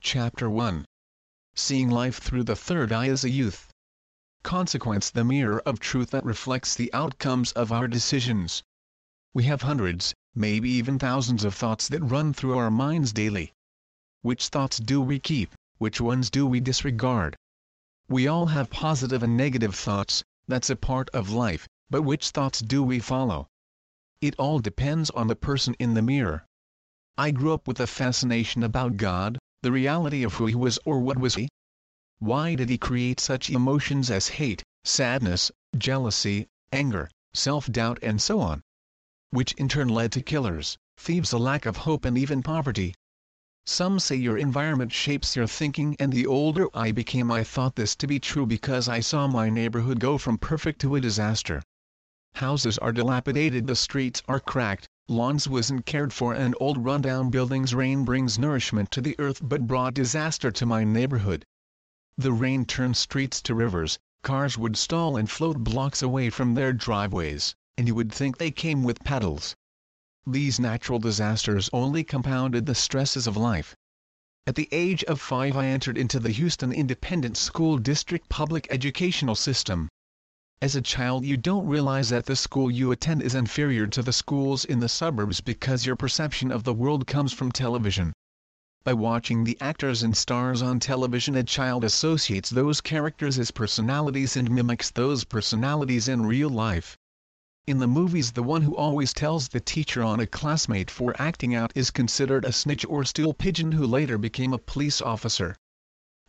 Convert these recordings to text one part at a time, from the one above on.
Chapter 1. Seeing Life Through the Third Eye as a Youth. Consequence: the mirror of truth that reflects the outcomes of our decisions. We have hundreds, maybe even thousands of thoughts that run through our minds daily. Which thoughts do we keep, which ones do we disregard? We all have positive and negative thoughts, that's a part of life, but which thoughts do we follow? It all depends on the person in the mirror. I grew up with a fascination about God, the reality of who he was or what was he. Why did he create such emotions as hate, sadness, jealousy, anger, self-doubt and so on? Which in turn led to killers, thieves, a lack of hope and even poverty. Some say your environment shapes your thinking, and the older I became I thought this to be true because I saw my neighborhood go from perfect to a disaster. Houses are dilapidated, the streets are cracked, lawns wasn't cared for, and old rundown buildings. Rain brings nourishment to the earth but brought disaster to my neighborhood. The rain turned streets to rivers, cars would stall and float blocks away from their driveways, and you would think they came with paddles. These natural disasters only compounded the stresses of life. At the age of 5 I entered into the Houston Independent School District public educational system. As a child you don't realize that the school you attend is inferior to the schools in the suburbs because your perception of the world comes from television. By watching the actors and stars on television, a child associates those characters as personalities and mimics those personalities in real life. In the movies, the one who always tells the teacher on a classmate for acting out is considered a snitch or stool pigeon who later became a police officer.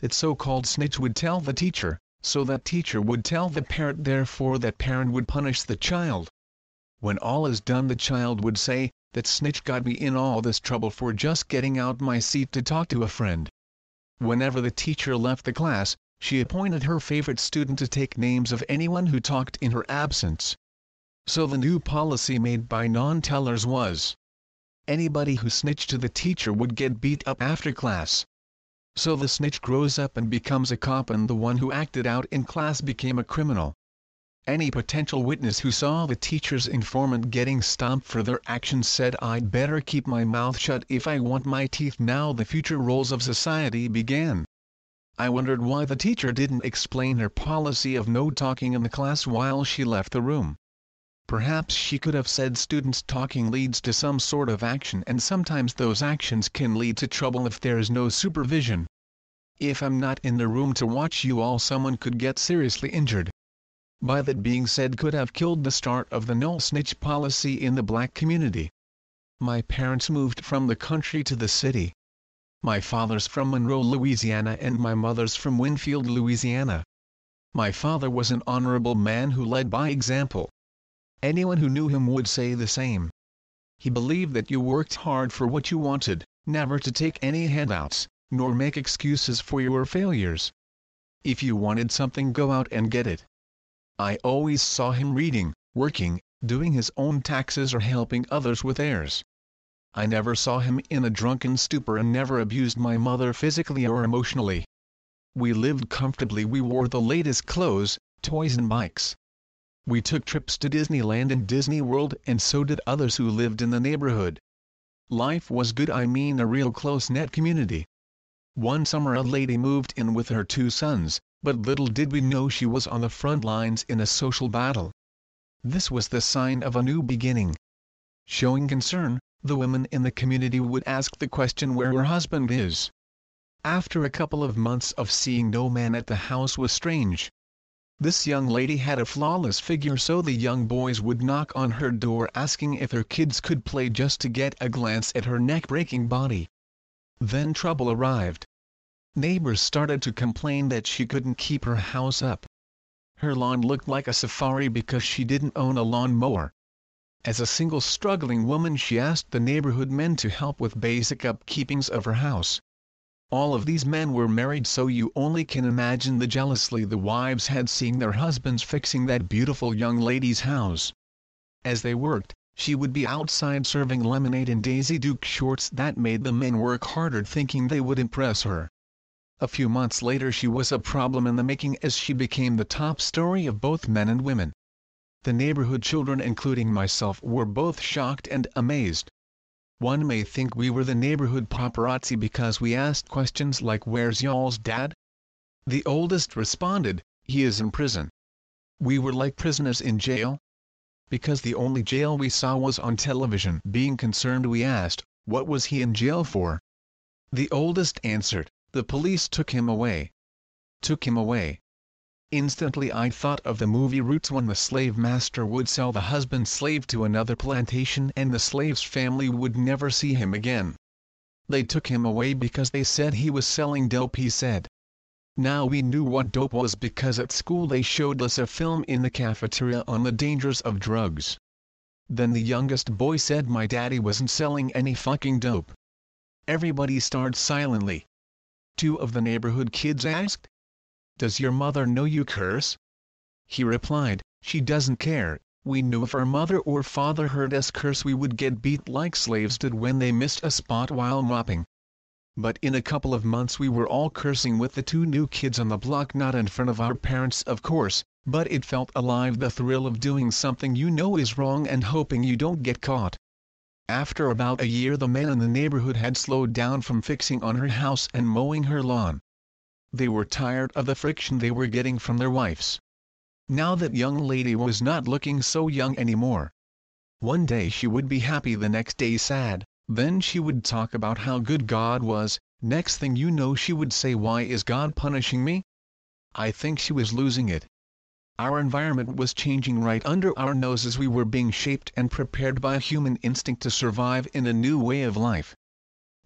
That so-called snitch would tell the teacher, so that teacher would tell the parent, therefore that parent would punish the child. When all is done, the child would say, "That snitch got me in all this trouble for just getting out my seat to talk to a friend." Whenever the teacher left the class, she appointed her favorite student to take names of anyone who talked in her absence. So the new policy made by non-tellers was, anybody who snitched to the teacher would get beat up after class. So the snitch grows up and becomes a cop, and the one who acted out in class became a criminal. Any potential witness who saw the teacher's informant getting stomped for their actions said, "I'd better keep my mouth shut if I want my teeth." Now the future roles of society began. I wondered why the teacher didn't explain her policy of no talking in the class while she left the room. Perhaps she could have said, "Students talking leads to some sort of action, and sometimes those actions can lead to trouble if there's no supervision. If I'm not in the room to watch you all, someone could get seriously injured." By that being said, could have killed the start of the no snitch policy in the black community. My parents moved from the country to the city. My father's from Monroe, Louisiana, and my mother's from Winfield, Louisiana. My father was an honorable man who led by example. Anyone who knew him would say the same. He believed that you worked hard for what you wanted, never to take any handouts, nor make excuses for your failures. If you wanted something, go out and get it. I always saw him reading, working, doing his own taxes, or helping others with theirs. I never saw him in a drunken stupor, and never abused my mother physically or emotionally. We lived comfortably, we wore the latest clothes, toys and bikes. We took trips to Disneyland and Disney World, and so did others who lived in the neighborhood. Life was good, I mean a real close-knit community. One summer a lady moved in with her 2 sons, but little did we know she was on the front lines in a social battle. This was the sign of a new beginning. Showing concern, the women in the community would ask the question where her husband is. After a couple of months of seeing no man at the house was strange. This young lady had a flawless figure, so the young boys would knock on her door asking if their kids could play just to get a glance at her neck-breaking body. Then trouble arrived. Neighbors started to complain that she couldn't keep her house up. Her lawn looked like a safari because she didn't own a lawn mower. As a single struggling woman, she asked the neighborhood men to help with basic upkeepings of her house. All of these men were married, so you only can imagine the jealousy the wives had seeing their husbands fixing that beautiful young lady's house. As they worked, she would be outside serving lemonade in Daisy Duke shorts that made the men work harder, thinking they would impress her. A few months later she was a problem in the making, as she became the top story of both men and women. The neighborhood children, including myself, were both shocked and amazed. One may think we were the neighborhood paparazzi because we asked questions like "Where's y'all's dad?" The oldest responded, "He is in prison." We were like prisoners in jail. Because the only jail we saw was on television. Being concerned, we asked, "What was he in jail for?" The oldest answered, "The police took him away." Took him away. Instantly I thought of the movie Roots, when the slave master would sell the husband slave to another plantation and the slave's family would never see him again. "They took him away because they said he was selling dope," he said. Now we knew what dope was because at school they showed us a film in the cafeteria on the dangers of drugs. Then the youngest boy said, "My daddy wasn't selling any fucking dope." Everybody stared silently. Two of the neighborhood kids asked, "Does your mother know you curse?" He replied, "She doesn't care." We knew if our mother or father heard us curse we would get beat like slaves did when they missed a spot while mopping. But in a couple of months we were all cursing with the two new kids on the block, not in front of our parents of course, but it felt alive, the thrill of doing something you know is wrong and hoping you don't get caught. After about a year the men in the neighborhood had slowed down from fixing on her house and mowing her lawn. They were tired of the friction they were getting from their wives. Now that young lady was not looking so young anymore. One day she would be happy, the next day sad. Then she would talk about how good God was. Next thing you know she would say, "Why is God punishing me?" I think she was losing it. Our environment was changing right under our noses. We were being shaped and prepared by human instinct to survive in a new way of life.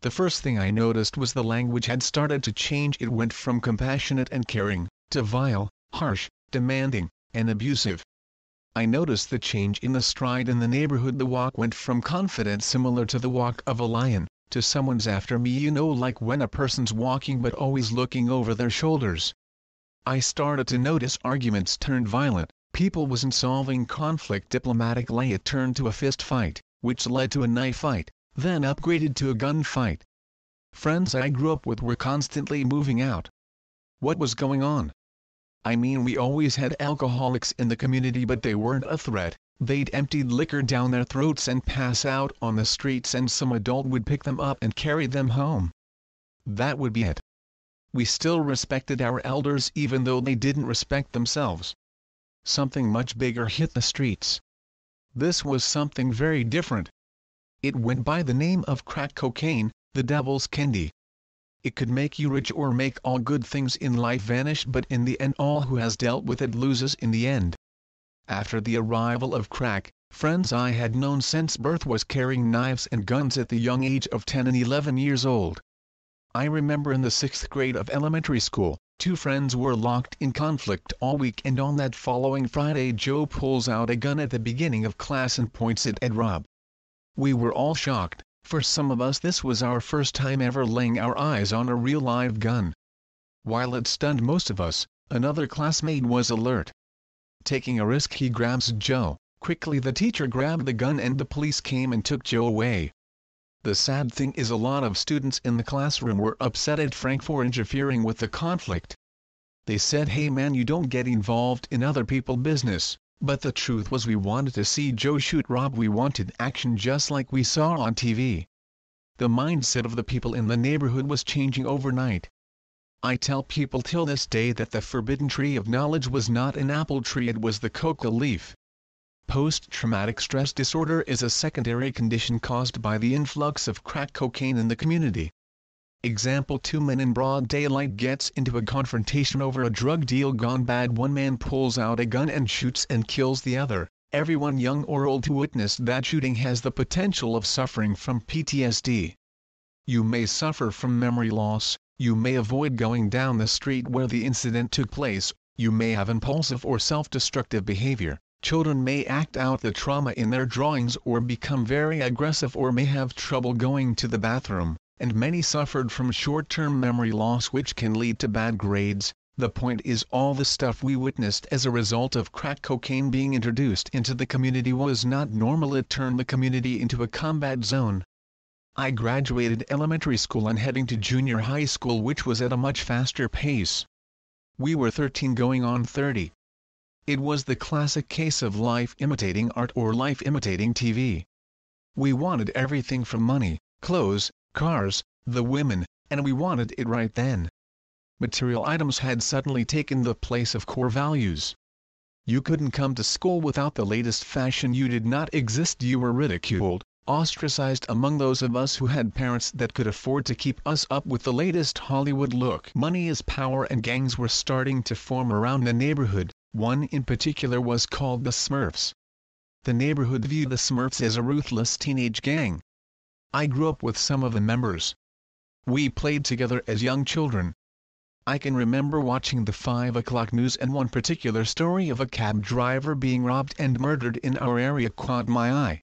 The first thing I noticed was the language had started to change. It went from compassionate and caring, to vile, harsh, demanding, and abusive. I noticed the change in the stride in the neighborhood. The walk went from confident, similar to the walk of a lion, to "Someone's after me," like when a person's walking but always looking over their shoulders. I started to notice arguments turned violent. People wasn't solving conflict diplomatically. It turned to a fist fight, which led to a knife fight, then upgraded to a gun fight. Friends I grew up with were constantly moving out. What was going on? I mean, we always had alcoholics in the community, but they weren't a threat. They'd emptied liquor down their throats and pass out on the streets, and some adult would pick them up and carry them home. That would be it. We still respected our elders even though they didn't respect themselves. Something much bigger hit the streets. This was something very different. It went by the name of crack cocaine, the devil's candy. It could make you rich or make all good things in life vanish, but in the end all who has dealt with it loses in the end. After the arrival of crack, friends I had known since birth was carrying knives and guns at the young age of 10 and 11 years old. I remember in the 6th grade of elementary school, two friends were locked in conflict all week, and on that following Friday Joe pulls out a gun at the beginning of class and points it at Rob. We were all shocked. For some of us this was our first time ever laying our eyes on a real live gun. While it stunned most of us, another classmate was alert. Taking a risk, he grabs Joe. Quickly the teacher grabbed the gun and the police came and took Joe away. The sad thing is a lot of students in the classroom were upset at Frank for interfering with the conflict. They said, "Hey man, you don't get involved in other people's business." But the truth was we wanted to see Joe shoot Rob. We wanted action just like we saw on TV. The mindset of the people in the neighborhood was changing overnight. I tell people till this day that the forbidden tree of knowledge was not an apple tree, it was the coca leaf. Post-traumatic stress disorder is a secondary condition caused by the influx of crack cocaine in the community. Example: two men in broad daylight gets into a confrontation over a drug deal gone bad. One man pulls out a gun and shoots and kills the other. Everyone, young or old, who witnessed that shooting has the potential of suffering from PTSD. You may suffer from memory loss, you may avoid going down the street where the incident took place, you may have impulsive or self-destructive behavior. Children may act out the trauma in their drawings or become very aggressive or may have trouble going to the bathroom. And many suffered from short-term memory loss, which can lead to bad grades. The point is, all the stuff we witnessed as a result of crack cocaine being introduced into the community was not normal. It turned the community into a combat zone. I graduated elementary school and heading to junior high school, which was at a much faster pace. We were 13 going on 30. It was the classic case of life imitating art or life imitating TV. We wanted everything from money, clothes, cars, the women, and we wanted it right then. Material items had suddenly taken the place of core values. You couldn't come to school without the latest fashion. You did not exist. You were ridiculed, ostracized among those of us who had parents that could afford to keep us up with the latest Hollywood look. Money is power, and gangs were starting to form around the neighborhood. One in particular was called the Smurfs. The neighborhood viewed the Smurfs as a ruthless teenage gang. I grew up with some of the members. We played together as young children. I can remember watching the 5 o'clock news, and one particular story of a cab driver being robbed and murdered in our area caught my eye.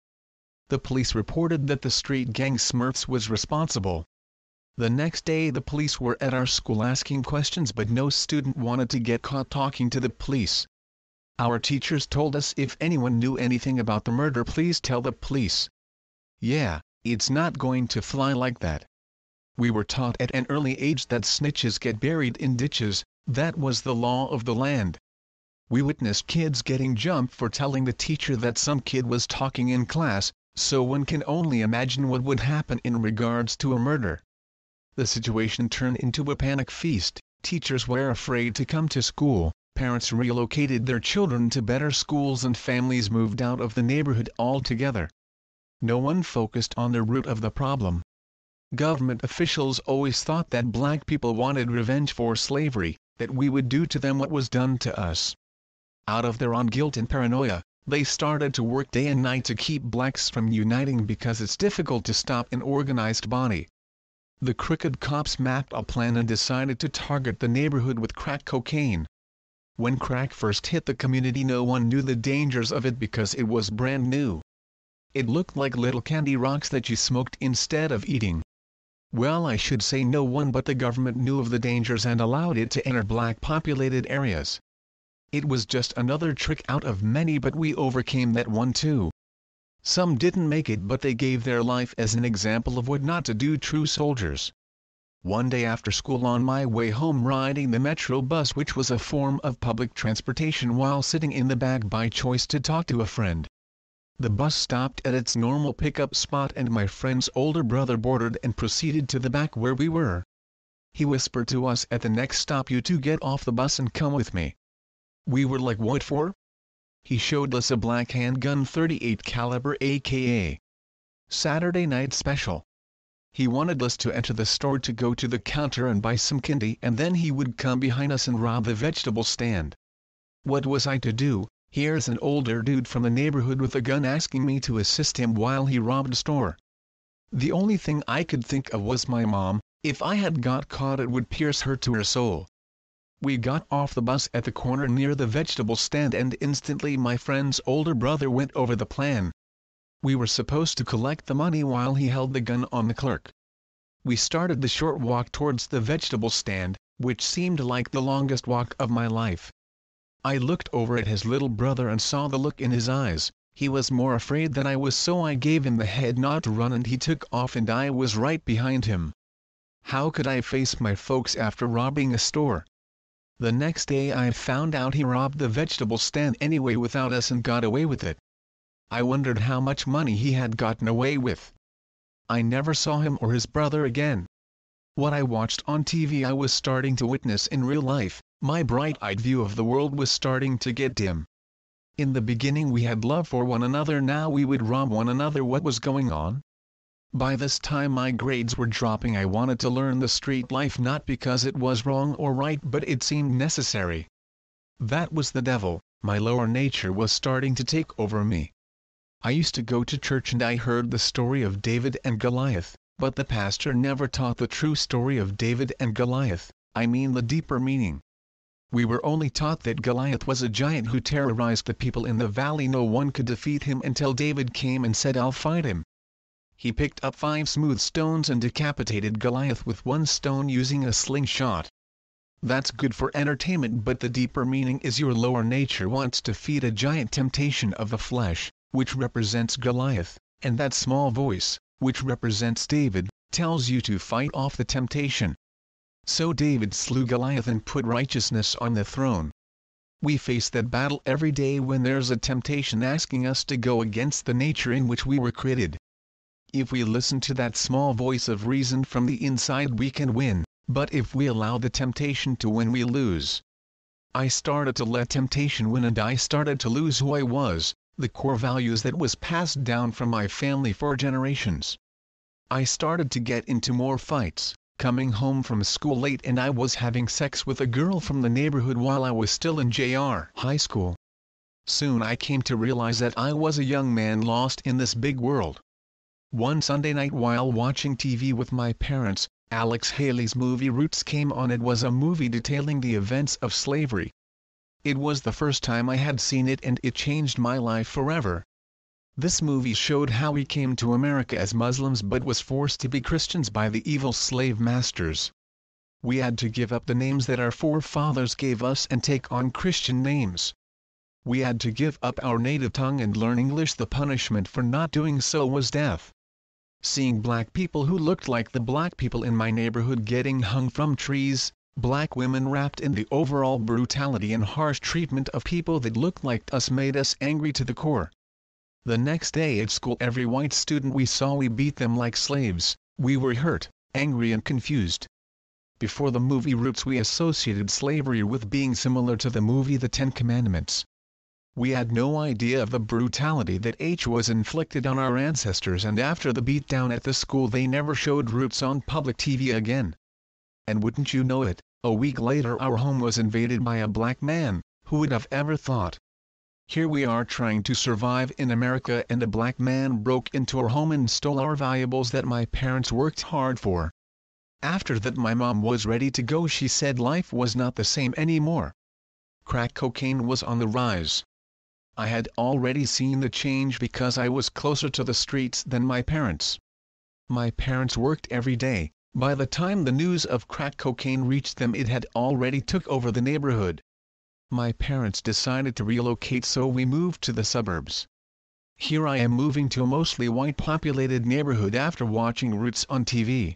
The police reported that the street gang Smurfs was responsible. The next day the police were at our school asking questions, but no student wanted to get caught talking to the police. Our teachers told us if anyone knew anything about the murder, please tell the police. Yeah, it's not going to fly like that. We were taught at an early age that snitches get buried in ditches. That was the law of the land. We witnessed kids getting jumped for telling the teacher that some kid was talking in class, so one can only imagine what would happen in regards to a murder. The situation turned into a panic feast. Teachers were afraid to come to school, parents relocated their children to better schools, and families moved out of the neighborhood altogether. No one focused on the root of the problem. Government officials always thought that black people wanted revenge for slavery, that we would do to them what was done to us. Out of their own guilt and paranoia, they started to work day and night to keep blacks from uniting, because it's difficult to stop an organized body. The crooked cops mapped a plan and decided to target the neighborhood with crack cocaine. When crack first hit the community, no one knew the dangers of it because it was brand new. It looked like little candy rocks that you smoked instead of eating. Well, I should say no one but the government knew of the dangers and allowed it to enter black-populated areas. It was just another trick out of many, but we overcame that one too. Some didn't make it, but they gave their life as an example of what not to do. True soldiers. One day after school, on my way home riding the metro bus, which was a form of public transportation, while sitting in the back by choice to talk to a friend. The bus stopped at its normal pickup spot, and my friend's older brother boarded and proceeded to the back where we were. He whispered to us at the next stop, "You two get off the bus and come with me." We were like, "What for?" He showed us a black handgun, 38 caliber, aka Saturday Night Special. He wanted us to enter the store to go to the counter and buy some candy, and then he would come behind us and rob the vegetable stand. What was I to do? Here's an older dude from the neighborhood with a gun asking me to assist him while he robbed a store. The only thing I could think of was my mom. If I had got caught, it would pierce her to her soul. We got off the bus at the corner near the vegetable stand, and instantly my friend's older brother went over the plan. We were supposed to collect the money while he held the gun on the clerk. We started the short walk towards the vegetable stand, which seemed like the longest walk of my life. I looked over at his little brother and saw the look in his eyes. He was more afraid than I was, so I gave him the head nod to run, and he took off, and I was right behind him. How could I face my folks after robbing a store? The next day I found out he robbed the vegetable stand anyway without us and got away with it. I wondered how much money he had gotten away with. I never saw him or his brother again. What I watched on TV I was starting to witness in real life. My bright-eyed view of the world was starting to get dim. In the beginning we had love for one another, now we would rob one another. What was going on? By this time my grades were dropping. I wanted to learn the street life, not because it was wrong or right, but it seemed necessary. That was the devil. My lower nature was starting to take over me. I used to go to church and I heard the story of David and Goliath, but the pastor never taught the true story of David and Goliath, I mean the deeper meaning. We were only taught that Goliath was a giant who terrorized the people in the valley. No one could defeat him until David came and said, "I'll fight him." He picked up 5 smooth stones and decapitated Goliath with 1 stone using a slingshot. That's good for entertainment, but the deeper meaning is your lower nature wants to feed a giant temptation of the flesh, which represents Goliath, and that small voice, which represents David, tells you to fight off the temptation. So David slew Goliath and put righteousness on the throne. We face that battle every day when there's a temptation asking us to go against the nature in which we were created. If we listen to that small voice of reason from the inside, we can win, but if we allow the temptation to win, we lose. I started to let temptation win, and I started to lose who I was, the core values that was passed down from my family for generations. I started to get into more fights, coming home from school late, and I was having sex with a girl from the neighborhood while I was still in high school. Soon I came to realize that I was a young man lost in this big world. One Sunday night while watching TV with my parents, Alex Haley's movie Roots came on. It was a movie detailing the events of slavery. It was the first time I had seen it, and it changed my life forever. This movie showed how we came to America as Muslims but was forced to be Christians by the evil slave masters. We had to give up the names that our forefathers gave us and take on Christian names. We had to give up our native tongue and learn English. The punishment for not doing so was death. Seeing black people who looked like the black people in my neighborhood getting hung from trees, black women wrapped in the overall brutality and harsh treatment of people that looked like us made us angry to the core. The next day at school, every white student we saw, we beat them like slaves. We were hurt, angry and confused. Before the movie Roots, we associated slavery with being similar to the movie The Ten Commandments. We had no idea of the brutality that was inflicted on our ancestors, and after the beatdown at the school they never showed Roots on public TV again. And wouldn't you know it, a week later our home was invaded by a black man. Who would have ever thought? Here we are trying to survive in America, and a black man broke into our home and stole our valuables that my parents worked hard for. After that my mom was ready to go. She said life was not the same anymore. Crack cocaine was on the rise. I had already seen the change because I was closer to the streets than my parents. My parents worked every day. By the time the news of crack cocaine reached them, it had already took over the neighborhood. My parents decided to relocate, so we moved to the suburbs. Here I am moving to a mostly white populated neighborhood after watching Roots on TV.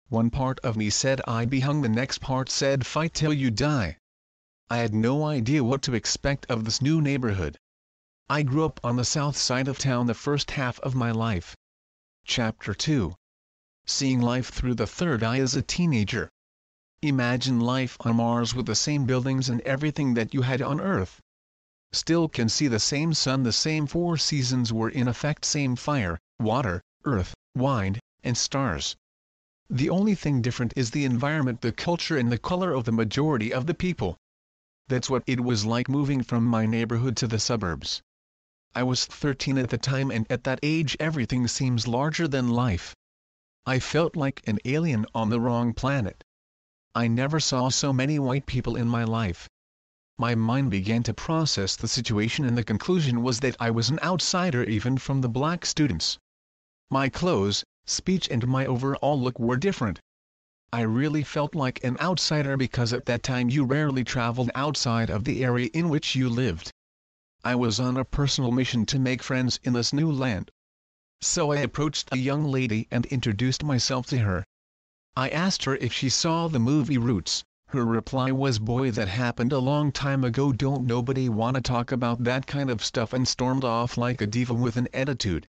One part of me said I'd be hung, the next part said fight till you die. I had no idea what to expect of this new neighborhood. I grew up on the south side of town the first half of my life. Chapter 2. Seeing life through the third eye as a teenager. Imagine life on Mars with the same buildings and everything that you had on Earth. Still can see the same sun, the same four seasons were in effect, same fire, water, earth, wind, and stars. The only thing different is the environment, the culture and the color of the majority of the people. That's what it was like moving from my neighborhood to the suburbs. I was 13 at the time, and at that age everything seems larger than life. I felt like an alien on the wrong planet. I never saw so many white people in my life. My mind began to process the situation, and the conclusion was that I was an outsider even from the black students. My clothes, speech and my overall look were different. I really felt like an outsider because at that time you rarely traveled outside of the area in which you lived. I was on a personal mission to make friends in this new land. So I approached a young lady and introduced myself to her. I asked her if she saw the movie Roots. Her reply was, "Boy, that happened a long time ago, don't nobody wanna talk about that kind of stuff," and stormed off like a diva with an attitude.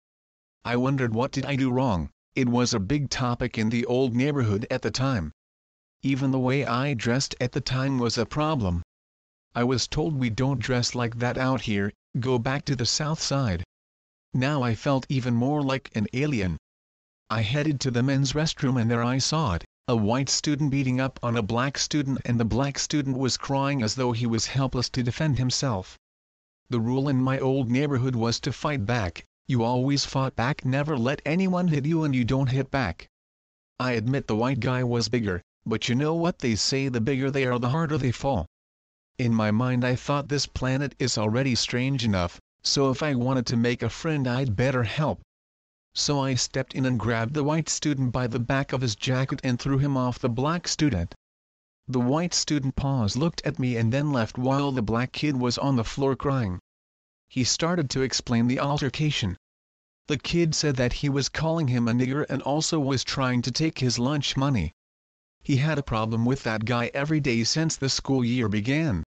I wondered, what did I do wrong? It was a big topic in the old neighborhood at the time. Even the way I dressed at the time was a problem. I was told, "We don't dress like that out here, go back to the south side." Now I felt even more like an alien. I headed to the men's restroom, and there I saw it, a white student beating up on a black student, and the black student was crying as though he was helpless to defend himself. The rule in my old neighborhood was to fight back. You always fought back, never let anyone hit you, and you don't hit back. I admit the white guy was bigger, but you know what they say, the bigger they are the harder they fall. In my mind I thought, this planet is already strange enough, so if I wanted to make a friend I'd better help. So I stepped in and grabbed the white student by the back of his jacket and threw him off the black student. The white student paused, looked at me and then left while the black kid was on the floor crying. He started to explain the altercation. The kid said that he was calling him a nigger and also was trying to take his lunch money. He had a problem with that guy every day since the school year began.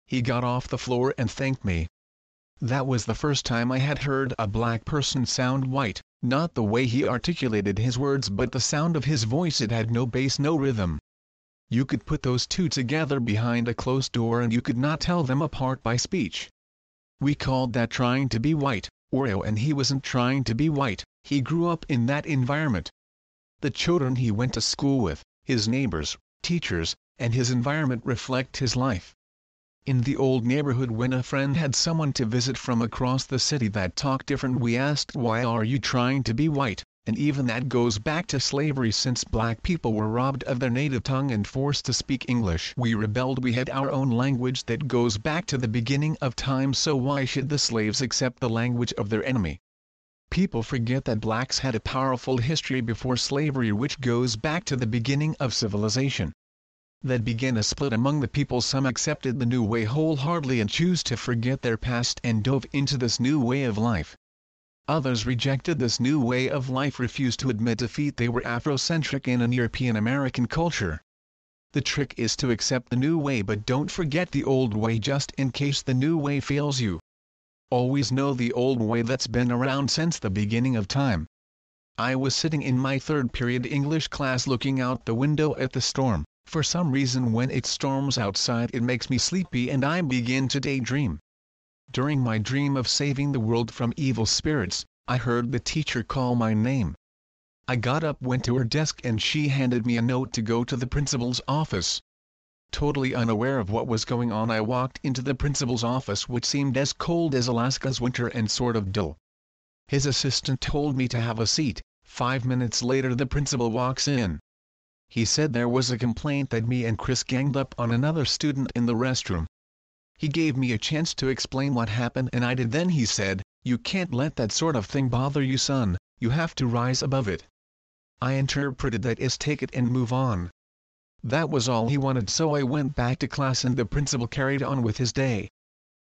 He got off the floor and thanked me. That was the first time I had heard a black person sound white, not the way he articulated his words but the sound of his voice. It had no bass, no rhythm. You could put those two together behind a closed door and you could not tell them apart by speech. We called that trying to be white, and he wasn't trying to be white, he grew up in that environment. The children he went to school with, his neighbors, teachers, and his environment reflect his life. In the old neighborhood, when a friend had someone to visit from across the city that talked different, we asked, "Why are you trying to be white?" And even that goes back to slavery, since black people were robbed of their native tongue and forced to speak English. We rebelled, we had our own language that goes back to the beginning of time, so why should the slaves accept the language of their enemy? People forget that blacks had a powerful history before slavery which goes back to the beginning of civilization. That began a split among the people. Some accepted the new way wholeheartedly and choose to forget their past and dove into this new way of life. Others rejected this new way of life, refused to admit defeat. They were Afrocentric in an European American culture. The trick is to accept the new way but don't forget the old way just in case the new way fails you. Always know the old way that's been around since the beginning of time. I was sitting in my third period English class looking out the window at the storm. For some reason when it storms outside it makes me sleepy and I begin to daydream. During my dream of saving the world from evil spirits, I heard the teacher call my name. I got up, went to her desk, and she handed me a note to go to the principal's office. Totally unaware of what was going on, I walked into the principal's office, which seemed as cold as Alaska's winter and sort of dull. His assistant told me to have a seat. 5 minutes later the principal walks in. He said there was a complaint that me and Chris ganged up on another student in the restroom. He gave me a chance to explain what happened and I did. Then he said, "You can't let that sort of thing bother you, son, you have to rise above it." I interpreted that as take it and move on. That was all he wanted, so I went back to class and the principal carried on with his day.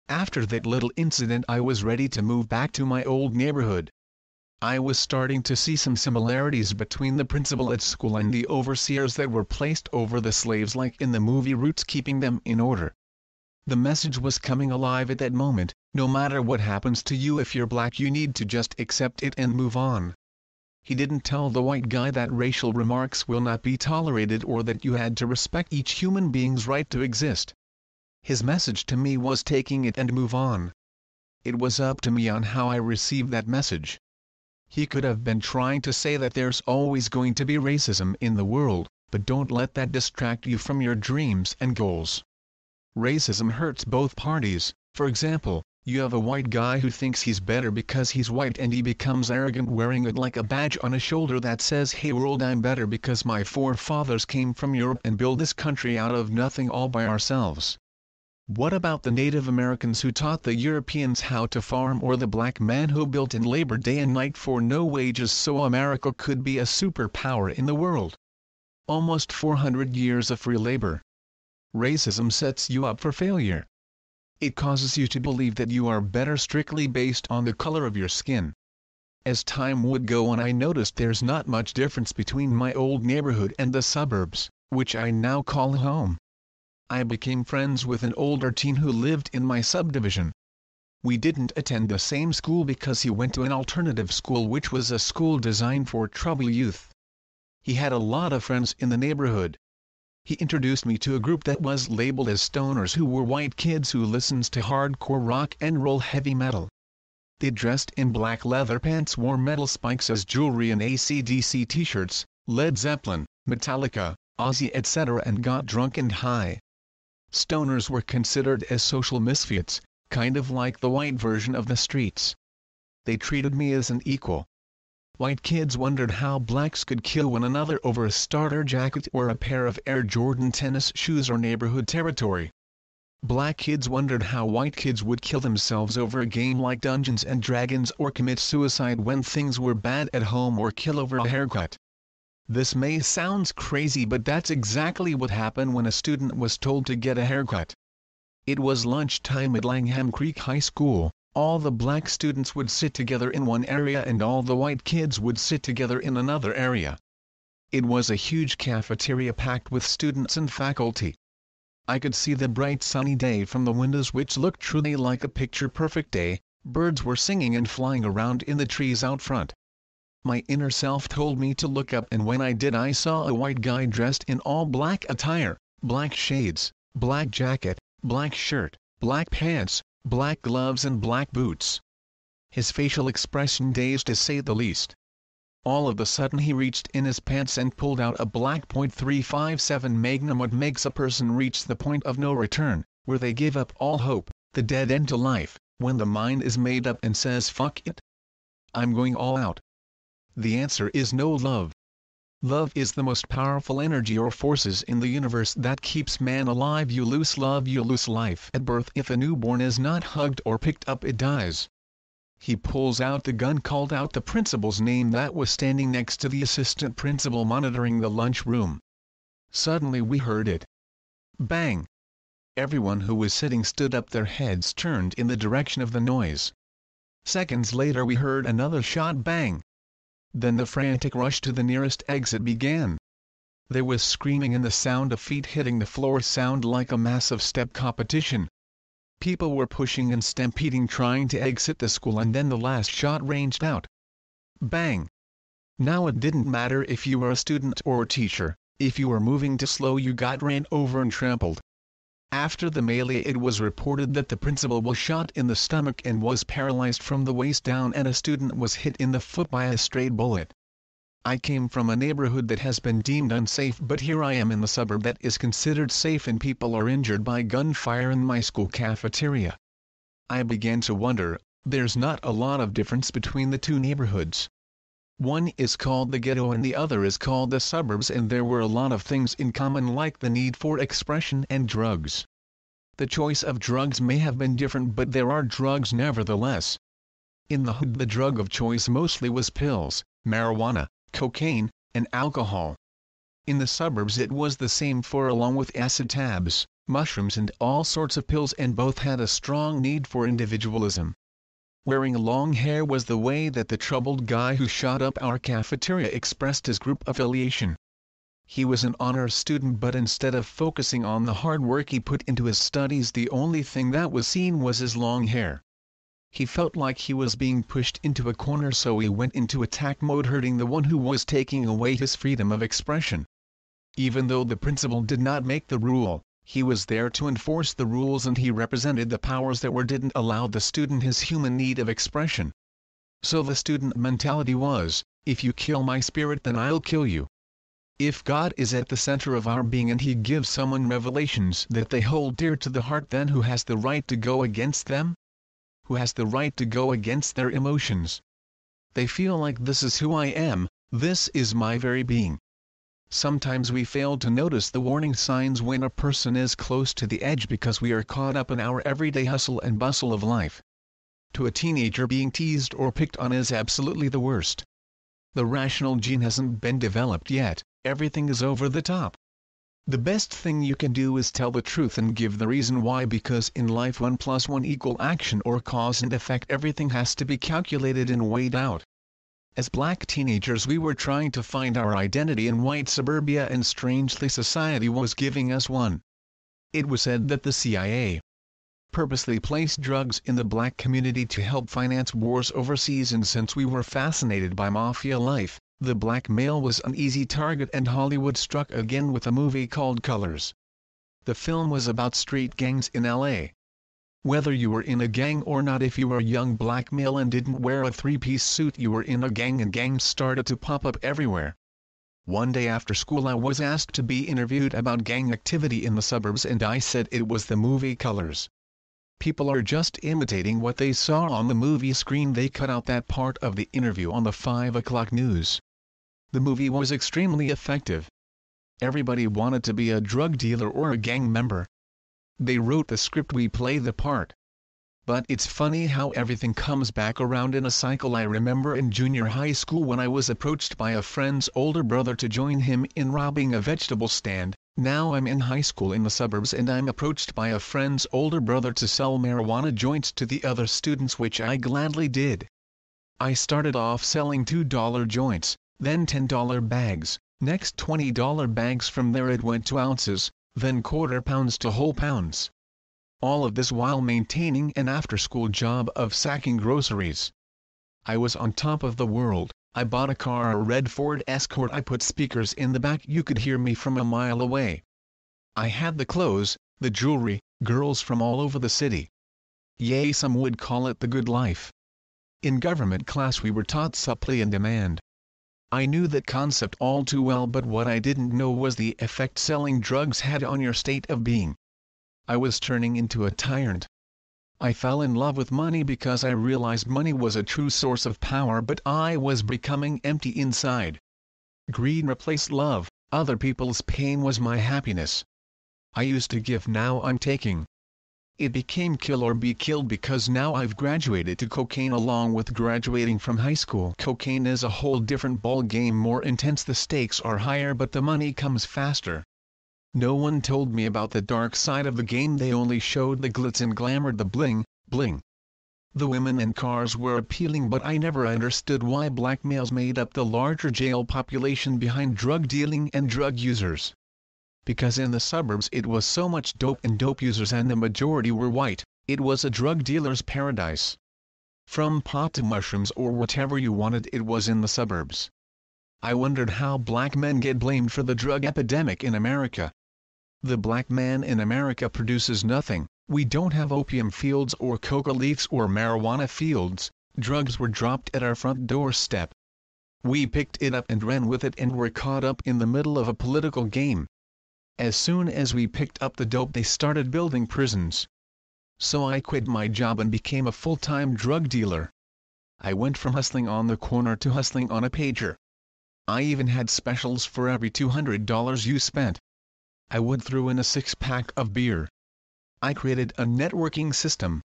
After that little incident I was ready to move back to my old neighborhood. I was starting to see some similarities between the principal at school and the overseers that were placed over the slaves like in the movie Roots, keeping them in order. The message was coming alive at that moment: no matter what happens to you, if you're black you need to just accept it and move on. He didn't tell the white guy that racial remarks will not be tolerated or that you had to respect each human being's right to exist. His message to me was taking it and move on. It was up to me on how I received that message. He could have been trying to say that there's always going to be racism in the world, but don't let that distract you from your dreams and goals. Racism hurts both parties. For example, you have a white guy who thinks he's better because he's white and he becomes arrogant, wearing it like a badge on his shoulder that says, "Hey world, I'm better because my forefathers came from Europe and built this country out of nothing all by ourselves." What about the Native Americans who taught the Europeans how to farm, or the black man who built and labored day and night for no wages so America could be a superpower in the world? Almost 400 years of free labor. Racism sets you up for failure. It causes you to believe that you are better strictly based on the color of your skin. As time would go on, I noticed there's not much difference between my old neighborhood and the suburbs, which I now call home. I became friends with an older teen who lived in my subdivision. We didn't attend the same school because he went to an alternative school, which was a school designed for troubled youth. He had a lot of friends in the neighborhood. He introduced me to a group that was labeled as stoners, who were white kids who listens to hardcore rock and roll heavy metal. They dressed in black leather pants, wore metal spikes as jewelry and AC/DC t-shirts, Led Zeppelin, Metallica, Ozzy etc., and got drunk and high. Stoners were considered as social misfits, kind of like the white version of the streets. They treated me as an equal. White kids wondered how blacks could kill one another over a starter jacket or a pair of Air Jordan tennis shoes or neighborhood territory. Black kids wondered how white kids would kill themselves over a game like Dungeons and Dragons, or commit suicide when things were bad at home, or kill over a haircut. This may sound crazy, but that's exactly what happened when a student was told to get a haircut. It was lunchtime at Langham Creek High School. All the black students would sit together in one area and all the white kids would sit together in another area. It was a huge cafeteria packed with students and faculty. I could see the bright sunny day from the windows, which looked truly like a picture-perfect day. Birds were singing and flying around in the trees out front. My inner self told me to look up, and when I did I saw a white guy dressed in all black attire, black shades, black jacket, black shirt, black pants, black gloves and black boots. His facial expression dazed to say the least. All of a sudden he reached in his pants and pulled out a black .357 Magnum. What makes a person reach the point of no return, where they give up all hope, the dead end to life, when the mind is made up and says fuck it? I'm going all out. The answer is no love. Love is the most powerful energy or forces in the universe that keeps man alive. You lose love, you lose life. At birth, if a newborn is not hugged or picked up, it dies. He pulls out the gun, called out the principal's name that was standing next to the assistant principal monitoring the lunchroom. Suddenly we heard it. Bang! Everyone who was sitting stood up, their heads turned in the direction of the noise. Seconds later we heard another shot. Bang! Then the frantic rush to the nearest exit began. There was screaming and the sound of feet hitting the floor sounded like a massive step competition. People were pushing and stampeding trying to exit the school, and then the last shot ranged out. Bang! Now it didn't matter if you were a student or a teacher, if you were moving too slow you got ran over and trampled. After the melee it was reported that the principal was shot in the stomach and was paralyzed from the waist down, and a student was hit in the foot by a stray bullet. I came from a neighborhood that has been deemed unsafe, but here I am in the suburb that is considered safe, and people are injured by gunfire in my school cafeteria. I began to wonder, there's not a lot of difference between the two neighborhoods. One is called the ghetto and the other is called the suburbs, and there were a lot of things in common, like the need for expression and drugs. The choice of drugs may have been different, but there are drugs nevertheless. In the hood the drug of choice mostly was pills, marijuana, cocaine, and alcohol. In the suburbs it was the same, for along with acid tabs, mushrooms and all sorts of pills, and both had a strong need for individualism. Wearing long hair was the way that the troubled guy who shot up our cafeteria expressed his group affiliation. He was an honor student, but instead of focusing on the hard work he put into his studies, the only thing that was seen was his long hair. He felt like he was being pushed into a corner, so he went into attack mode, hurting the one who was taking away his freedom of expression. Even though the principal did not make the rule, he was there to enforce the rules, and he represented the powers that didn't allow the student his human need of expression. So the student mentality was, if you kill my spirit then I'll kill you. If God is at the center of our being and he gives someone revelations that they hold dear to the heart, then who has the right to go against them? Who has the right to go against their emotions? They feel like, this is who I am, this is my very being. Sometimes we fail to notice the warning signs when a person is close to the edge because we are caught up in our everyday hustle and bustle of life. To a teenager, being teased or picked on is absolutely the worst. The rational gene hasn't been developed yet, everything is over the top. The best thing you can do is tell the truth and give the reason why, because in life 1 + 1 = action or cause and effect. Everything has to be calculated and weighed out. As black teenagers we were trying to find our identity in white suburbia, and strangely society was giving us one. It was said that the CIA purposely placed drugs in the black community to help finance wars overseas, and since we were fascinated by mafia life, the black male was an easy target, and Hollywood struck again with a movie called Colors. The film was about street gangs in LA. Whether you were in a gang or not, if you were a young black male and didn't wear a three-piece suit, you were in a gang, and gangs started to pop up everywhere. One day after school I was asked to be interviewed about gang activity in the suburbs, and I said it was the movie Colors. People are just imitating what they saw on the movie screen. They cut out that part of the interview on the 5 o'clock news. The movie was extremely effective. Everybody wanted to be a drug dealer or a gang member. They wrote the script, we play the part. But it's funny how everything comes back around in a cycle. I remember in junior high school when I was approached by a friend's older brother to join him in robbing a vegetable stand. Now I'm in high school in the suburbs and I'm approached by a friend's older brother to sell marijuana joints to the other students, which I gladly did. I started off selling $2 joints, then $10 bags, next $20 bags. From there it went to ounces, then quarter pounds to whole pounds. All of this while maintaining an after-school job of sacking groceries. I was on top of the world. I bought a car, a red Ford Escort. I put speakers in the back, you could hear me from a mile away. I had the clothes, the jewelry, girls from all over the city. Yea, some would call it the good life. In government class we were taught supply and demand. I knew that concept all too well, but what I didn't know was the effect selling drugs had on your state of being. I was turning into a tyrant. I fell in love with money because I realized money was a true source of power, but I was becoming empty inside. Greed replaced love, other people's pain was my happiness. I used to give, now I'm taking. It became kill or be killed because now I've graduated to cocaine along with graduating from high school. Cocaine is a whole different ball game, more intense, the stakes are higher, but the money comes faster. No one told me about the dark side of the game, they only showed the glitz and glamour, the bling, bling. The women and cars were appealing, but I never understood why black males made up the larger jail population behind drug dealing and drug users. Because in the suburbs it was so much dope and dope users, and the majority were white, it was a drug dealer's paradise. From pot to mushrooms or whatever you wanted, it was in the suburbs. I wondered how black men get blamed for the drug epidemic in America. The black man in America produces nothing. We don't have opium fields or coca leaves or marijuana fields. Drugs were dropped at our front doorstep. We picked it up and ran with it and were caught up in the middle of a political game. As soon as we picked up the dope, they started building prisons. So I quit my job and became a full-time drug dealer. I went from hustling on the corner to hustling on a pager. I even had specials for every $200 you spent. I would throw in a 6-pack of beer. I created a networking system.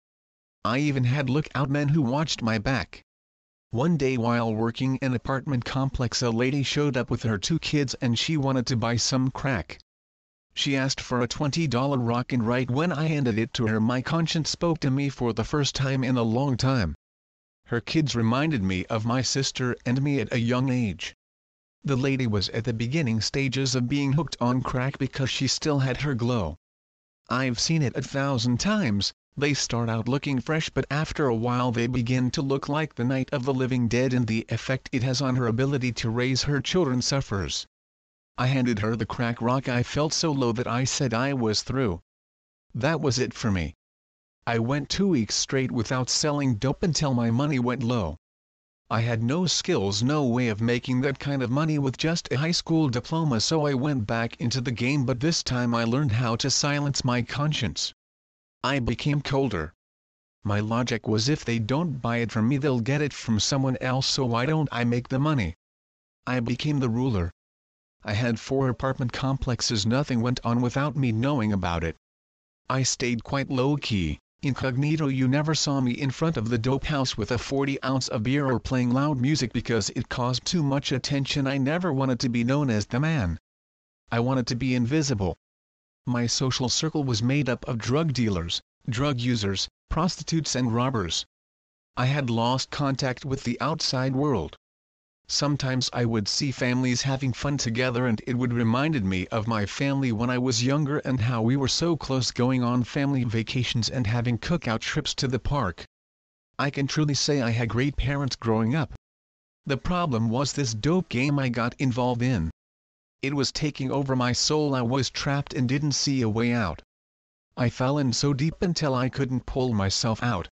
I even had lookout men who watched my back. One day while working an apartment complex, a lady showed up with her 2 kids and she wanted to buy some crack. She asked for a $20 rock, and right when I handed it to her, my conscience spoke to me for the first time in a long time. Her kids reminded me of my sister and me at a young age. The lady was at the beginning stages of being hooked on crack because she still had her glow. I've seen it 1,000 times. They start out looking fresh, but after a while they begin to look like the Night of the Living Dead, and the effect it has on her ability to raise her children suffers. I handed her the crack rock. I felt so low that I said I was through. That was it for me. I went 2 weeks straight without selling dope until my money went low. I had no skills, no way of making that kind of money with just a high school diploma, so I went back into the game, but this time I learned how to silence my conscience. I became colder. My logic was, if they don't buy it from me, they'll get it from someone else, so why don't I make the money? I became the ruler. I had 4 apartment complexes. Nothing went on without me knowing about it. I stayed quite low-key, incognito. You never saw me in front of the dope house with a 40-ounce of beer or playing loud music because it caused too much attention. I never wanted to be known as the man. I wanted to be invisible. My social circle was made up of drug dealers, drug users, prostitutes and robbers. I had lost contact with the outside world. Sometimes I would see families having fun together, and it would reminded me of my family when I was younger and how we were so close, going on family vacations and having cookout trips to the park. I can truly say I had great parents growing up. The problem was this dope game I got involved in. It was taking over my soul. I was trapped and didn't see a way out. I fell in so deep until I couldn't pull myself out.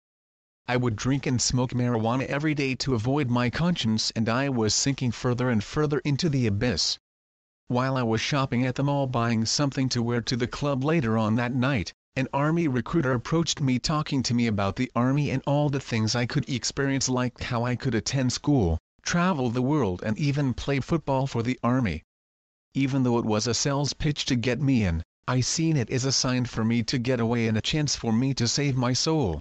I would drink and smoke marijuana every day to avoid my conscience, and I was sinking further and further into the abyss. While I was shopping at the mall buying something to wear to the club later on that night, an army recruiter approached me, talking to me about the army and all the things I could experience, like how I could attend school, travel the world and even play football for the army. Even though it was a sales pitch to get me in, I seen it as a sign for me to get away and a chance for me to save my soul.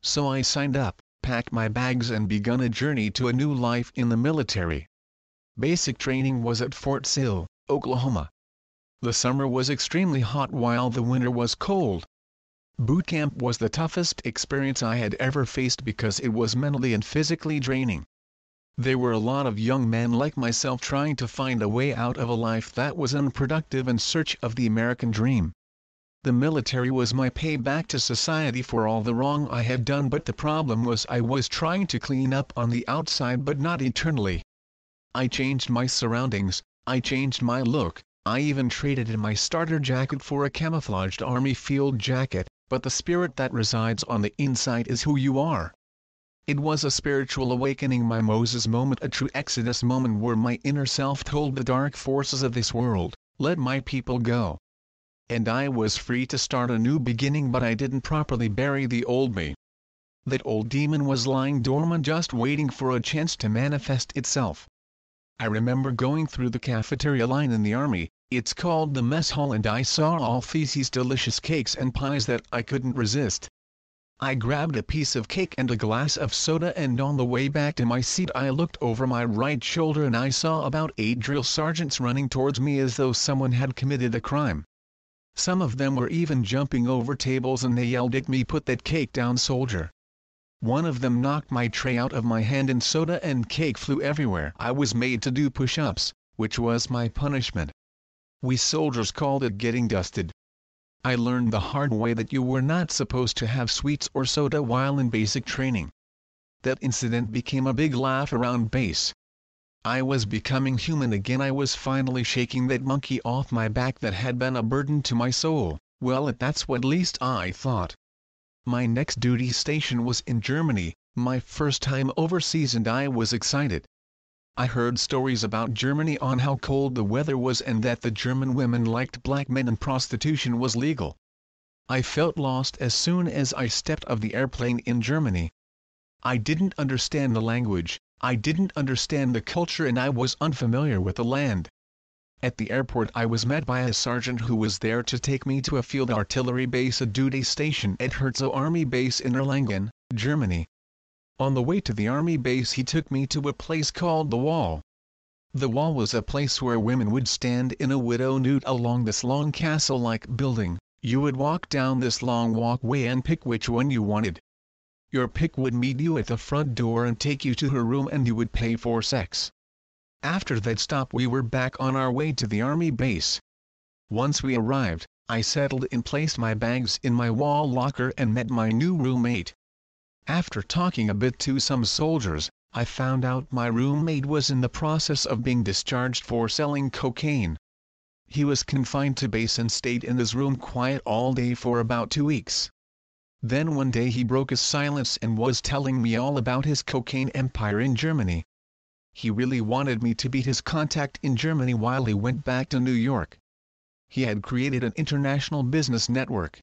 So I signed up, packed my bags and begun a journey to a new life in the military. Basic training was at Fort Sill, Oklahoma. The summer was extremely hot while the winter was cold. Boot camp was the toughest experience I had ever faced because it was mentally and physically draining. There were a lot of young men like myself trying to find a way out of a life that was unproductive in search of the American dream. The military was my payback to society for all the wrong I had done, but the problem was I was trying to clean up on the outside but not eternally. I changed my surroundings, I changed my look, I even traded in my starter jacket for a camouflaged army field jacket, but the spirit that resides on the inside is who you are. It was a spiritual awakening, my Moses moment, a true Exodus moment where my inner self told the dark forces of this world, let my people go. And I was free to start a new beginning, but I didn't properly bury the old me. That old demon was lying dormant, just waiting for a chance to manifest itself. I remember going through the cafeteria line in the army, it's called the mess hall, and I saw all these delicious cakes and pies that I couldn't resist. I grabbed a piece of cake and a glass of soda, and on the way back to my seat I looked over my right shoulder and I saw about 8 drill sergeants running towards me as though someone had committed a crime. Some of them were even jumping over tables, and they yelled at me, "Put that cake down, soldier." One of them knocked my tray out of my hand and soda and cake flew everywhere. I was made to do push-ups, which was my punishment. We soldiers called it getting dusted. I learned the hard way that you were not supposed to have sweets or soda while in basic training. That incident became a big laugh around base. I was becoming human again. I was finally shaking that monkey off my back that had been a burden to my soul. Well, that's what at least I thought. My next duty station was in Germany, my first time overseas, and I was excited. I heard stories about Germany on how cold the weather was and that the German women liked black men and prostitution was legal. I felt lost as soon as I stepped off the airplane in Germany. I didn't understand the language, I didn't understand the culture, and I was unfamiliar with the land. At the airport I was met by a sergeant who was there to take me to a field artillery base, a duty station at Herzog Army Base in Erlangen, Germany. On the way to the army base he took me to a place called the Wall. The Wall was a place where women would stand in a widow nude along this long castle-like building. You would walk down this long walkway and pick which one you wanted. Your pick would meet you at the front door and take you to her room, and you would pay for sex. After that stop we were back on our way to the army base. Once we arrived, I settled and placed my bags in my wall locker and met my new roommate. After talking a bit to some soldiers, I found out my roommate was in the process of being discharged for selling cocaine. He was confined to base and stayed in his room quiet all day for about 2 weeks. Then one day he broke his silence and was telling me all about his cocaine empire in Germany. He really wanted me to be his contact in Germany while he went back to New York. He had created an international business network.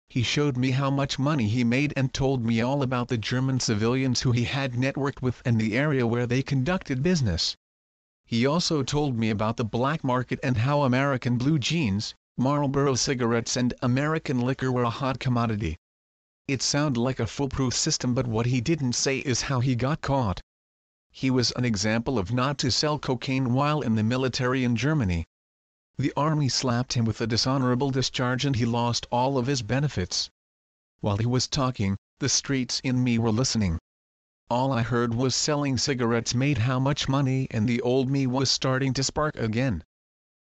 He showed me how much money he made and told me all about the German civilians who he had networked with and the area where they conducted business. He also told me about the black market and how American blue jeans, Marlboro cigarettes and American liquor were a hot commodity. It sounded like a foolproof system, but what he didn't say is how he got caught. He was an example of not to sell cocaine while in the military in Germany. The army slapped him with a dishonorable discharge and he lost all of his benefits. While he was talking, the streets in me were listening. All I heard was selling cigarettes made how much money, and the old me was starting to spark again.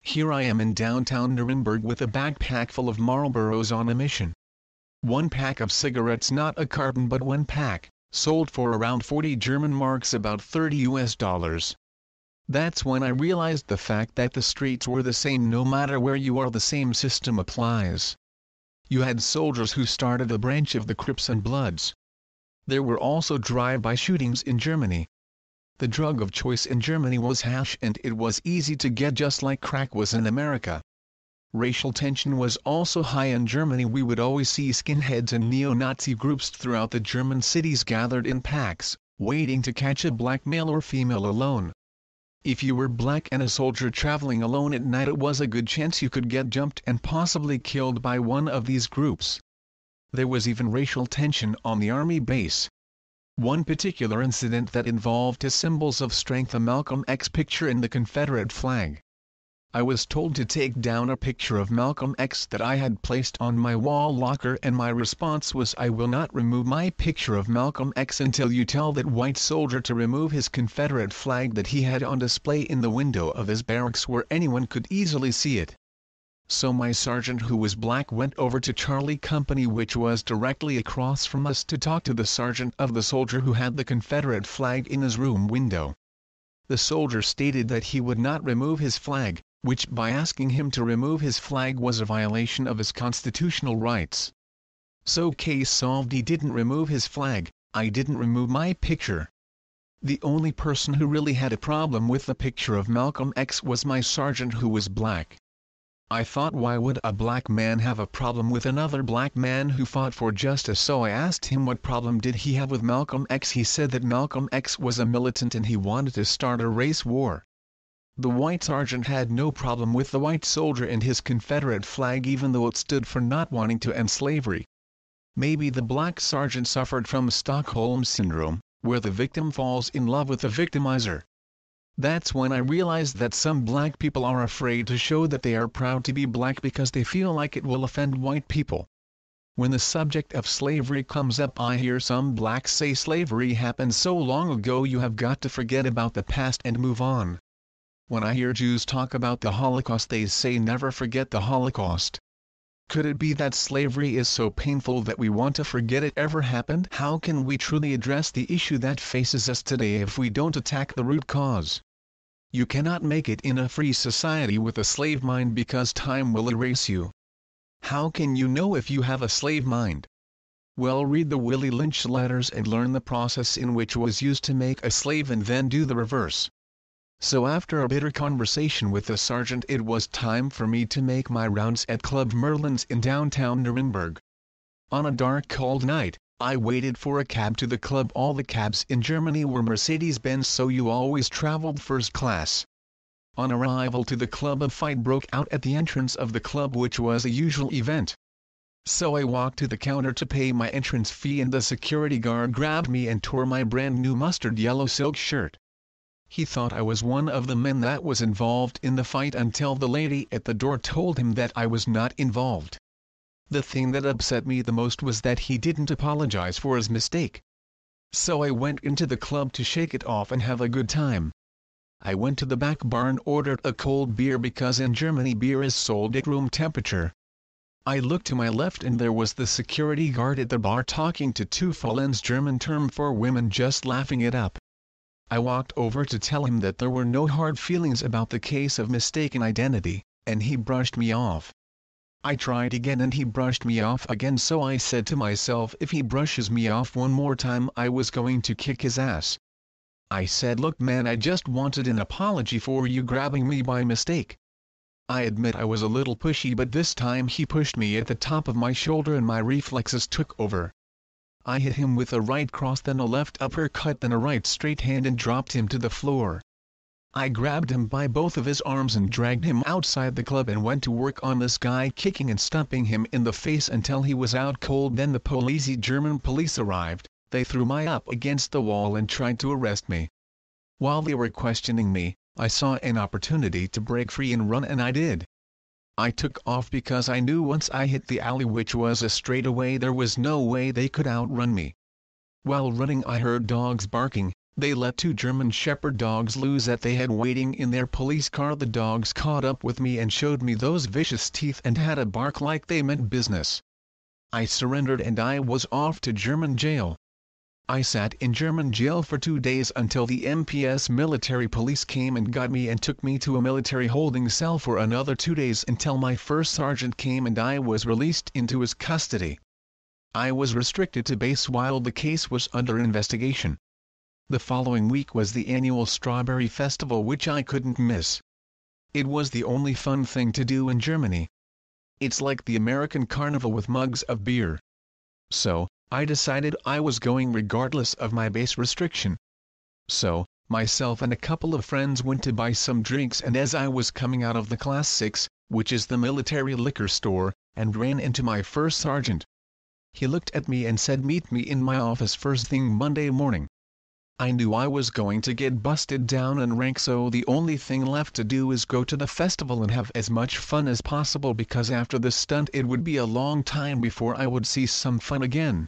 Here I am in downtown Nuremberg with a backpack full of Marlboros on a mission. One pack of cigarettes, not a carton but one pack, sold for around 40 German marks, about $30. That's when I realized the fact that the streets were the same no matter where you are. The same system applies. You had soldiers who started a branch of the Crips and Bloods. There were also drive-by shootings in Germany. The drug of choice in Germany was hash, and it was easy to get just like crack was in America. Racial tension was also high in Germany. We would always see skinheads and neo-Nazi groups throughout the German cities gathered in packs, waiting to catch a black male or female alone. If you were black and a soldier traveling alone at night, it was a good chance you could get jumped and possibly killed by one of these groups. There was even racial tension on the army base. One particular incident that involved as symbols of strength a Malcolm X picture in the Confederate flag. I was told to take down a picture of Malcolm X that I had placed on my wall locker, and my response was, I will not remove my picture of Malcolm X until you tell that white soldier to remove his Confederate flag that he had on display in the window of his barracks where anyone could easily see it. So my sergeant, who was black, went over to Charlie Company, which was directly across from us, to talk to the sergeant of the soldier who had the Confederate flag in his room window. The soldier stated that he would not remove his flag, which by asking him to remove his flag was a violation of his constitutional rights. So case solved, he didn't remove his flag, I didn't remove my picture. The only person who really had a problem with the picture of Malcolm X was my sergeant, who was black. I thought, why would a black man have a problem with another black man who fought for justice? So I asked him what problem did he have with Malcolm X. He said that Malcolm X was a militant and he wanted to start a race war. The white sergeant had no problem with the white soldier and his Confederate flag, even though it stood for not wanting to end slavery. Maybe the black sergeant suffered from Stockholm syndrome, where the victim falls in love with the victimizer. That's when I realized that some black people are afraid to show that they are proud to be black because they feel like it will offend white people. When the subject of slavery comes up, I hear some blacks say slavery happened so long ago, you have got to forget about the past and move on. When I hear Jews talk about the Holocaust, they say never forget the Holocaust. Could it be that slavery is so painful that we want to forget it ever happened? How can we truly address the issue that faces us today if we don't attack the root cause? You cannot make it in a free society with a slave mind because time will erase you. How can you know if you have a slave mind? Well, read the Willie Lynch letters and learn the process in which was used to make a slave, and then do the reverse. So after a bitter conversation with the sergeant, it was time for me to make my rounds at Club Merlin's in downtown Nuremberg. On a dark, cold night, I waited for a cab to the club. All the cabs in Germany were Mercedes-Benz, so you always traveled first class. On arrival to the club, a fight broke out at the entrance of the club, which was a usual event. So I walked to the counter to pay my entrance fee, and the security guard grabbed me and tore my brand new mustard yellow silk shirt. He thought I was one of the men that was involved in the fight until the lady at the door told him that I was not involved. The thing that upset me the most was that he didn't apologize for his mistake. So I went into the club to shake it off and have a good time. I went to the back bar and ordered a cold beer because in Germany beer is sold at room temperature. I looked to my left and there was the security guard at the bar talking to two Fräuleins, German term for women, just laughing it up. I walked over to tell him that there were no hard feelings about the case of mistaken identity, and he brushed me off. I tried again and he brushed me off again, so I said to myself, if he brushes me off one more time, I was going to kick his ass. I said, look man, I just wanted an apology for you grabbing me by mistake. I admit I was a little pushy, but this time he pushed me at the top of my shoulder and my reflexes took over. I hit him with a right cross, then a left uppercut, then a right straight hand, and dropped him to the floor. I grabbed him by both of his arms and dragged him outside the club and went to work on this guy, kicking and stumping him in the face until he was out cold. Then the German police arrived. They threw me up against the wall and tried to arrest me. While they were questioning me, I saw an opportunity to break free and run, and I did. I took off because I knew once I hit the alley, which was a straightaway, there was no way they could outrun me. While running, I heard dogs barking. They let two German Shepherd dogs loose that they had waiting in their police car. The dogs caught up with me and showed me those vicious teeth and had a bark like they meant business. I surrendered and I was off to German jail. I sat in German jail for 2 days until the MPS military police came and got me and took me to a military holding cell for another 2 days until my first sergeant came and I was released into his custody. I was restricted to base while the case was under investigation. The following week was the annual Strawberry Festival, which I couldn't miss. It was the only fun thing to do in Germany. It's like the American Carnival with mugs of beer. So, I decided I was going regardless of my base restriction. So, myself and a couple of friends went to buy some drinks, and as I was coming out of the Class 6, which is the military liquor store, and ran into my first sergeant. He looked at me and said, "Meet me in my office first thing Monday morning." I knew I was going to get busted down and rank, so the only thing left to do is go to the festival and have as much fun as possible, because after the stunt it would be a long time before I would see some fun again.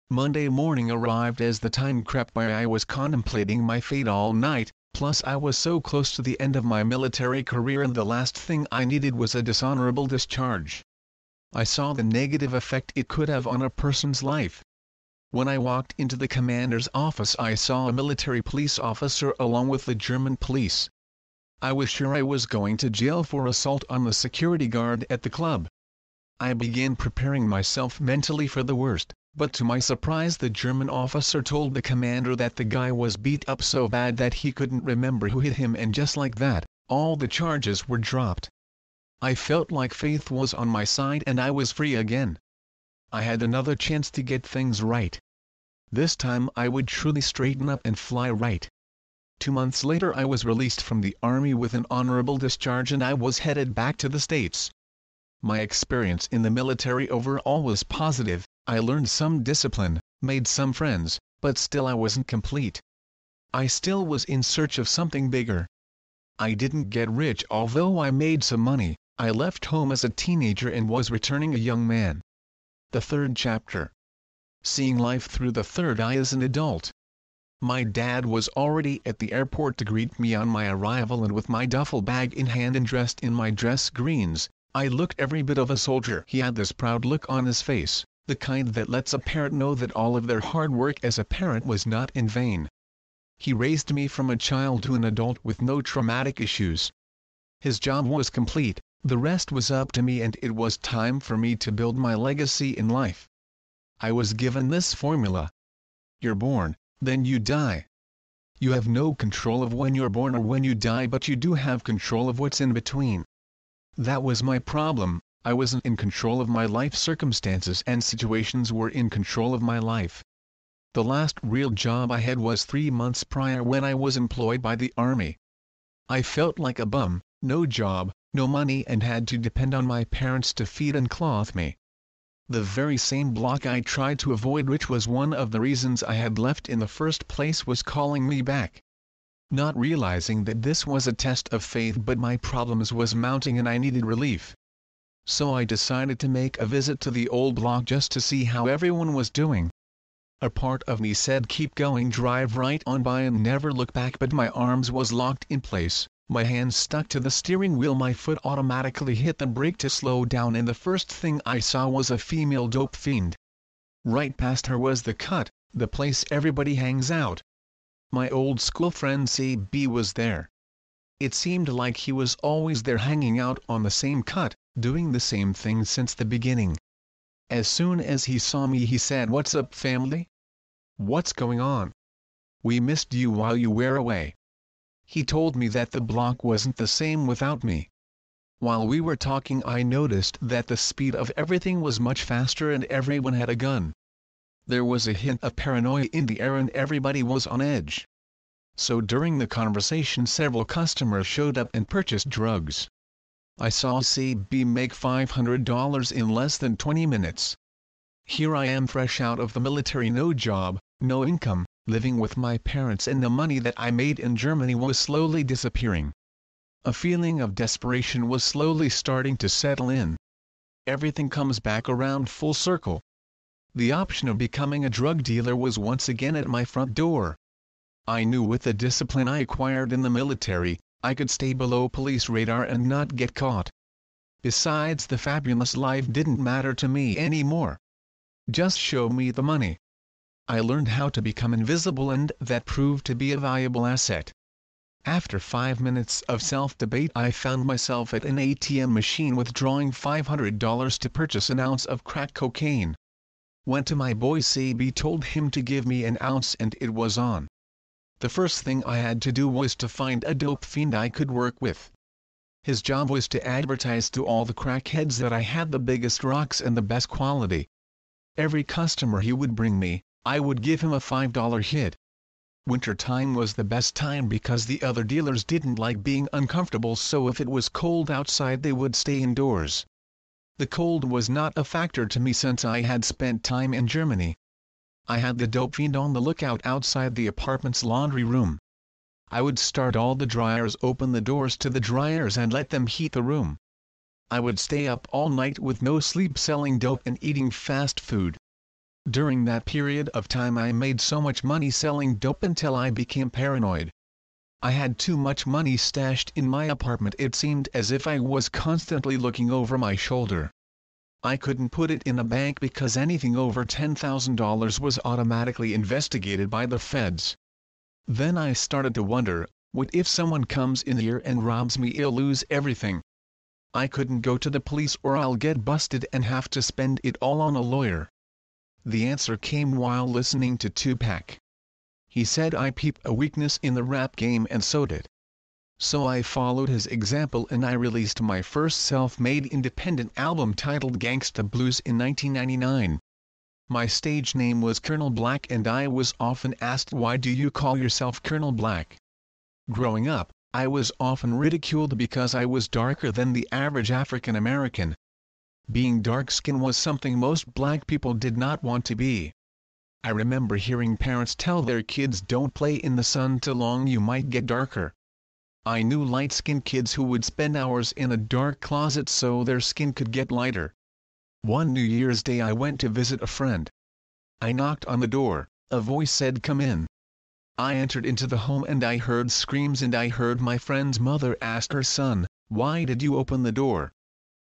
Monday morning arrived. As the time crept by I was contemplating my fate all night, plus I was so close to the end of my military career and the last thing I needed was a dishonorable discharge. I saw the negative effect it could have on a person's life. When I walked into the commander's office I saw a military police officer along with the German police. I was sure I was going to jail for assault on the security guard at the club. I began preparing myself mentally for the worst, but to my surprise the German officer told the commander that the guy was beat up so bad that he couldn't remember who hit him, and just like that, all the charges were dropped. I felt like fate was on my side and I was free again. I had another chance to get things right. This time I would truly straighten up and fly right. 2 months later I was released from the army with an honorable discharge and I was headed back to the States. My experience in the military overall was positive. I learned some discipline, made some friends, but still I wasn't complete. I still was in search of something bigger. I didn't get rich, although I made some money. I left home as a teenager and was returning a young man. The third chapter. Seeing life through the third eye as an adult. My dad was already at the airport to greet me on my arrival, and with my duffel bag in hand and dressed in my dress greens, I looked every bit of a soldier. He had this proud look on his face, the kind that lets a parent know that all of their hard work as a parent was not in vain. He raised me from a child to an adult with no traumatic issues. His job was complete, the rest was up to me, and it was time for me to build my legacy in life. I was given this formula. You're born, then you die. You have no control of when you're born or when you die, but you do have control of what's in between. That was my problem. I wasn't in control of my life circumstances, and situations were in control of my life. The last real job I had was 3 months prior, when I was employed by the army. I felt like a bum, no job, no money, and had to depend on my parents to feed and clothe me. The very same block I tried to avoid, which was one of the reasons I had left in the first place, was calling me back. Not realizing that this was a test of faith, but my problems was mounting and I needed relief. So I decided to make a visit to the old block just to see how everyone was doing. A part of me said keep going, drive right on by and never look back, but my arms was locked in place, my hands stuck to the steering wheel, my foot automatically hit the brake to slow down, and the first thing I saw was a female dope fiend. Right past her was the cut, the place everybody hangs out. My old school friend CB was there. It seemed like he was always there, hanging out on the same cut, doing the same thing since the beginning. As soon as he saw me he said, "What's up, family? What's going on? We missed you while you were away." He told me that the block wasn't the same without me. While we were talking I noticed that the speed of everything was much faster and everyone had a gun. There was a hint of paranoia in the air and everybody was on edge. So during the conversation several customers showed up and purchased drugs. I saw CB make $500 in less than 20 minutes. Here I am, fresh out of the military, no job, no income, living with my parents, and the money that I made in Germany was slowly disappearing. A feeling of desperation was slowly starting to settle in. Everything comes back around full circle. The option of becoming a drug dealer was once again at my front door. I knew with the discipline I acquired in the military, I could stay below police radar and not get caught. Besides, the fabulous life didn't matter to me anymore. Just show me the money. I learned how to become invisible, and that proved to be a valuable asset. After 5 minutes of self-debate I found myself at an ATM machine withdrawing $500 to purchase an ounce of crack cocaine. Went to my boy CB, told him to give me an ounce, and it was on. The first thing I had to do was to find a dope fiend I could work with. His job was to advertise to all the crackheads that I had the biggest rocks and the best quality. Every customer he would bring me, I would give him a $5 hit. Winter time was the best time because the other dealers didn't like being uncomfortable, so if it was cold outside they would stay indoors. The cold was not a factor to me since I had spent time in Germany. I had the dope fiend on the lookout outside the apartment's laundry room. I would start all the dryers, open the doors to the dryers and let them heat the room. I would stay up all night with no sleep selling dope and eating fast food. During that period of time I made so much money selling dope until I became paranoid. I had too much money stashed in my apartment. It seemed as if I was constantly looking over my shoulder. I couldn't put it in a bank because anything over $10,000 was automatically investigated by the feds. Then I started to wonder, what if someone comes in here and robs me? I'll lose everything. I couldn't go to the police or I'll get busted and have to spend it all on a lawyer. The answer came while listening to Tupac. He said I peeped a weakness in the rap game and sowed it. So I followed his example and I released my first self-made independent album titled Gangsta Blues in 1999. My stage name was Colonel Black and I was often asked, why do you call yourself Colonel Black? Growing up, I was often ridiculed because I was darker than the average African American. Being dark-skinned was something most black people did not want to be. I remember hearing parents tell their kids, don't play in the sun too long, you might get darker. I knew light-skinned kids who would spend hours in a dark closet so their skin could get lighter. One New Year's Day I went to visit a friend. I knocked on the door, a voice said, come in. I entered into the home and I heard screams and I heard my friend's mother ask her son, why did you open the door?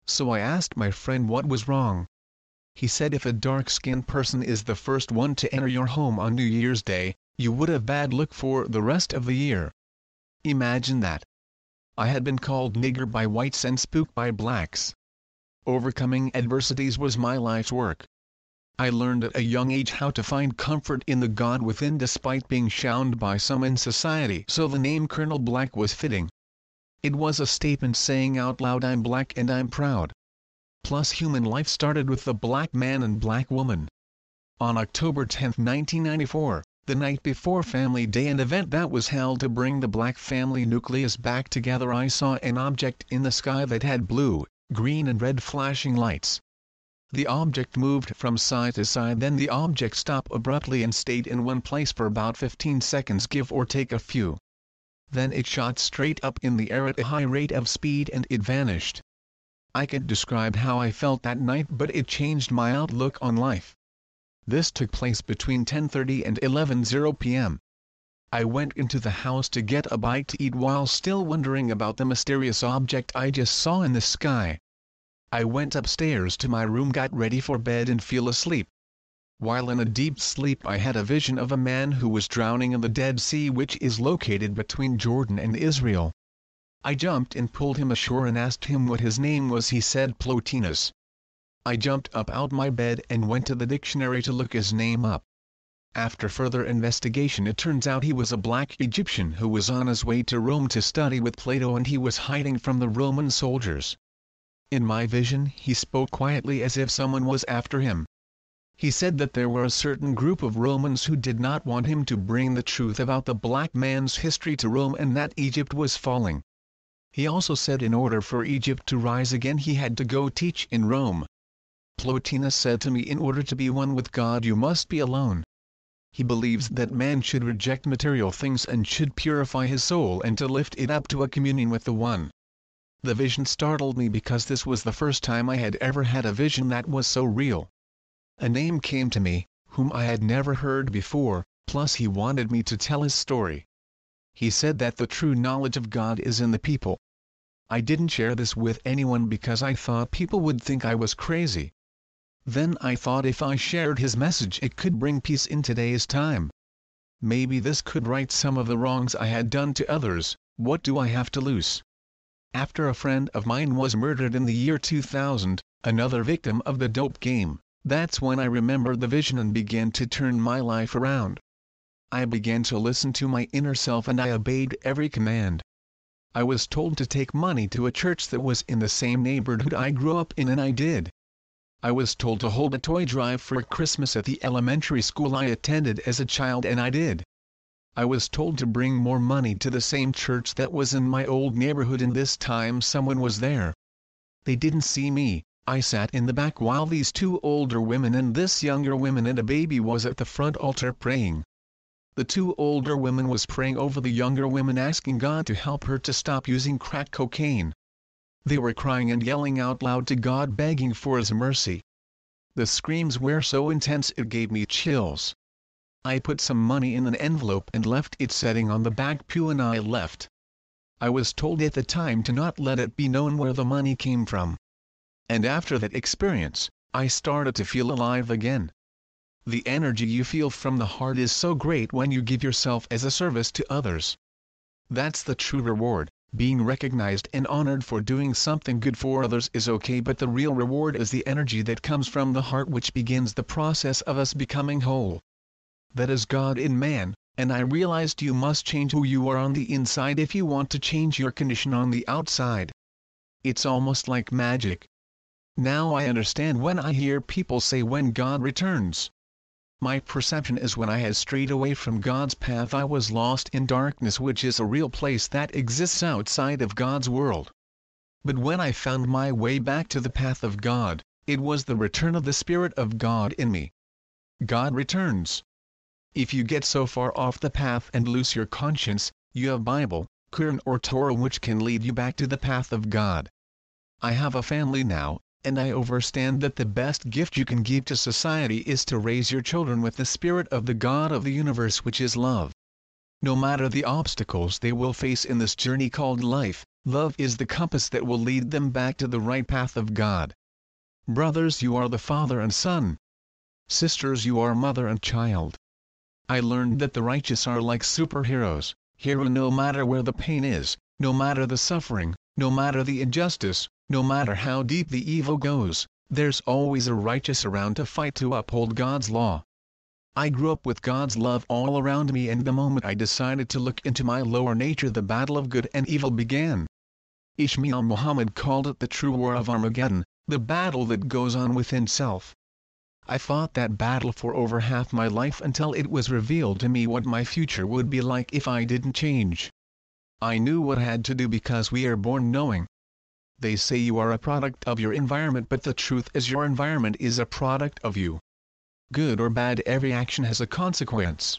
So I asked my friend what was wrong. He said, if a dark-skinned person is the first one to enter your home on New Year's Day, you would have bad luck for the rest of the year. Imagine that. I had been called nigger by whites and spooked by blacks. Overcoming adversities was my life's work. I learned at a young age how to find comfort in the God within despite being shunned by some in society, so the name Colonel Black was fitting. It was a statement saying out loud, I'm black and I'm proud. Plus human life started with the black man and black woman. On October 10, 1994, the night before Family Day, an event that was held to bring the black family nucleus back together, I saw an object in the sky that had blue, green and red flashing lights. The object moved from side to side, then the object stopped abruptly and stayed in one place for about 15 seconds, give or take a few. Then it shot straight up in the air at a high rate of speed and it vanished. I can't describe how I felt that night, but it changed my outlook on life. This took place between 10:30 and 11:00 p.m. I went into the house to get a bite to eat while still wondering about the mysterious object I just saw in the sky. I went upstairs to my room, got ready for bed and fell asleep. While in a deep sleep I had a vision of a man who was drowning in the Dead Sea, which is located between Jordan and Israel. I jumped and pulled him ashore and asked him what his name was. He said Plotinus. I jumped up out my bed and went to the dictionary to look his name up. After further investigation, it turns out he was a black Egyptian who was on his way to Rome to study with Plato, and he was hiding from the Roman soldiers. In my vision, he spoke quietly as if someone was after him. He said that there were a certain group of Romans who did not want him to bring the truth about the black man's history to Rome and that Egypt was falling. He also said in order for Egypt to rise again he had to go teach in Rome. Plotinus said to me, in order to be one with God you must be alone. He believes that man should reject material things and should purify his soul and to lift it up to a communion with the One. The vision startled me because this was the first time I had ever had a vision that was so real. A name came to me, whom I had never heard before, plus he wanted me to tell his story. He said that the true knowledge of God is in the people. I didn't share this with anyone because I thought people would think I was crazy. Then I thought if I shared his message it could bring peace in today's time. Maybe this could right some of the wrongs I had done to others. What do I have to lose? After a friend of mine was murdered in the year 2000, another victim of the dope game, that's when I remembered the vision and began to turn my life around. I began to listen to my inner self and I obeyed every command. I was told to take money to a church that was in the same neighborhood I grew up in and I did. I was told to hold a toy drive for Christmas at the elementary school I attended as a child and I did. I was told to bring more money to the same church that was in my old neighborhood and this time someone was there. They didn't see me, I sat in the back while these two older women and this younger woman and a baby was at the front altar praying. The two older women was praying over the younger women, asking God to help her to stop using crack cocaine. They were crying and yelling out loud to God, begging for His mercy. The screams were so intense it gave me chills. I put some money in an envelope and left it sitting on the back pew and I left. I was told at the time to not let it be known where the money came from. And after that experience, I started to feel alive again. The energy you feel from the heart is so great when you give yourself as a service to others. That's the true reward. Being recognized and honored for doing something good for others is okay, but the real reward is the energy that comes from the heart, which begins the process of us becoming whole. That is God in man, and I realized you must change who you are on the inside if you want to change your condition on the outside. It's almost like magic. Now I understand when I hear people say when God returns. My perception is when I had strayed away from God's path I was lost in darkness, which is a real place that exists outside of God's world. But when I found my way back to the path of God, it was the return of the Spirit of God in me. God returns. If you get so far off the path and lose your conscience, you have Bible, Quran or Torah which can lead you back to the path of God. I have a family now, and I understand that the best gift you can give to society is to raise your children with the spirit of the God of the universe, which is love. No matter the obstacles they will face in this journey called life, love is the compass that will lead them back to the right path of God. Brothers, you are the father and son. Sisters, you are mother and child. I learned that the righteous are like superheroes, hero no matter where the pain is, no matter the suffering, no matter the injustice, no matter how deep the evil goes, there's always a righteous around to fight to uphold God's law. I grew up with God's love all around me, and the moment I decided to look into my lower nature, the battle of good and evil began. Ishmael Muhammad called it the true war of Armageddon, the battle that goes on within self. I fought that battle for over half my life until it was revealed to me what my future would be like if I didn't change. I knew what I had to do because we are born knowing. They say you are a product of your environment, but the truth is your environment is a product of you. Good or bad, every action has a consequence.